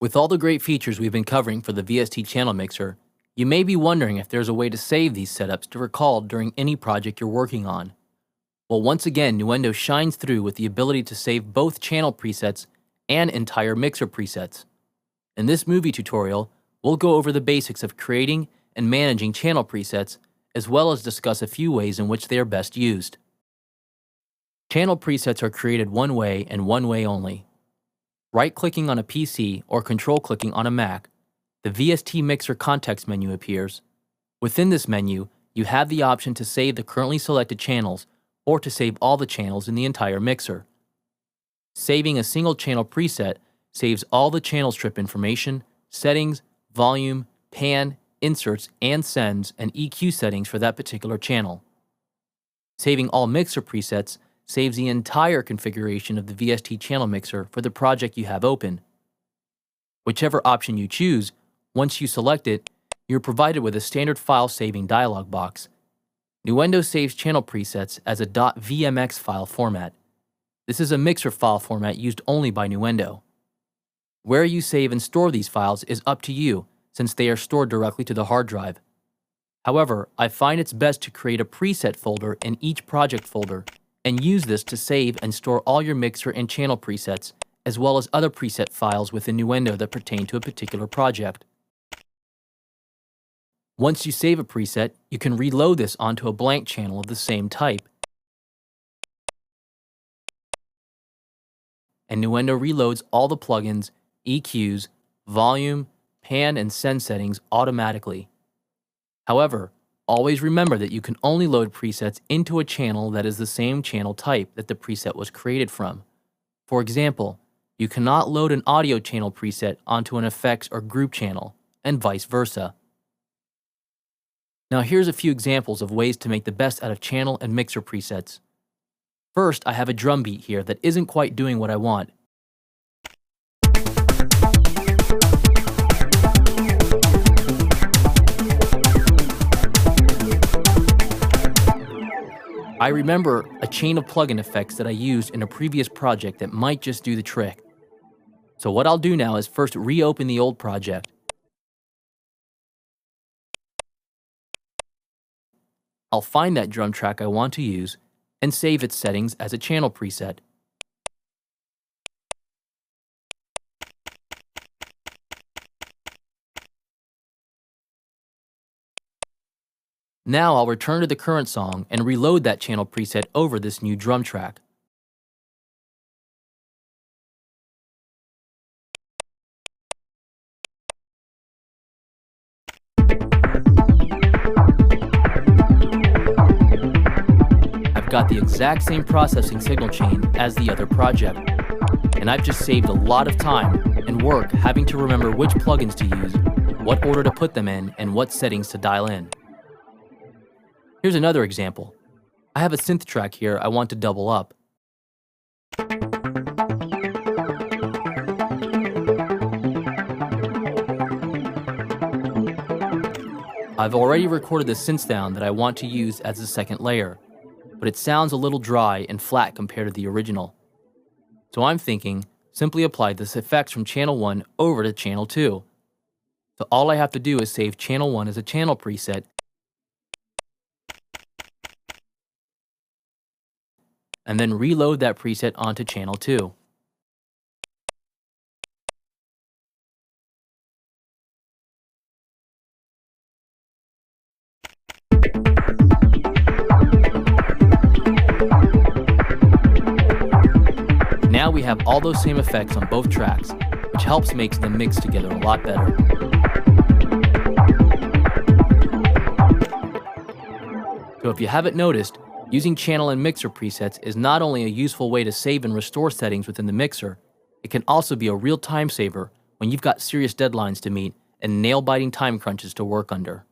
With all the great features we've been covering for the VST channel mixer, you may be wondering if there's a way to save these setups to recall during any project you're working on. Well, once again, Nuendo shines through with the ability to save both channel presets and entire mixer presets. In this movie tutorial, we'll go over the basics of creating and managing channel presets, as well as discuss a few ways in which they are best used. Channel presets are created one way and one way only. Right-clicking on a PC or control-clicking on a Mac, the VST Mixer context menu appears. Within this menu, you have the option to save the currently selected channels or to save all the channels in the entire mixer. Saving a single channel preset saves all the channel strip information, settings, volume, pan, inserts, and sends and EQ settings for that particular channel. Saving all mixer presets saves the entire configuration of the VST channel mixer for the project you have open. Whichever option you choose, once you select it, you're provided with a standard file saving dialog box. Nuendo saves channel presets as a .vmx file format. This is a mixer file format used only by Nuendo. Where you save and store these files is up to you, since they are stored directly to the hard drive. However, I find it's best to create a preset folder in each project folder and use this to save and store all your mixer and channel presets, as well as other preset files within Nuendo that pertain to a particular project. Once you save a preset, you can reload this onto a blank channel of the same type. And Nuendo reloads all the plugins, EQs, volume, pan, and send settings automatically. However, always remember that you can only load presets into a channel that is the same channel type that the preset was created from. For example, you cannot load an audio channel preset onto an effects or group channel, and vice versa. Now here's a few examples of ways to make the best out of channel and mixer presets. First, I have a drum beat here that isn't quite doing what I want. I remember a chain of plugin effects that I used in a previous project that might just do the trick. So what I'll do now is first reopen the old project. I'll find that drum track I want to use and save its settings as a channel preset. Now I'll return to the current song and reload that channel preset over this new drum track. I've got the exact same processing signal chain as the other project, and I've just saved a lot of time and work having to remember which plugins to use, what order to put them in, and what settings to dial in. Here's another example. I have a synth track here I want to double up. I've already recorded the synth sound that I want to use as the second layer, but it sounds a little dry and flat compared to the original. So I'm thinking, simply apply this effects from channel 1 over to channel 2. So all I have to do is save channel 1 as a channel preset and then reload that preset onto channel 2. Now we have all those same effects on both tracks, which helps make them mix together a lot better. So if you haven't noticed, using channel and mixer presets is not only a useful way to save and restore settings within the mixer, it can also be a real time saver when you've got serious deadlines to meet and nail-biting time crunches to work under.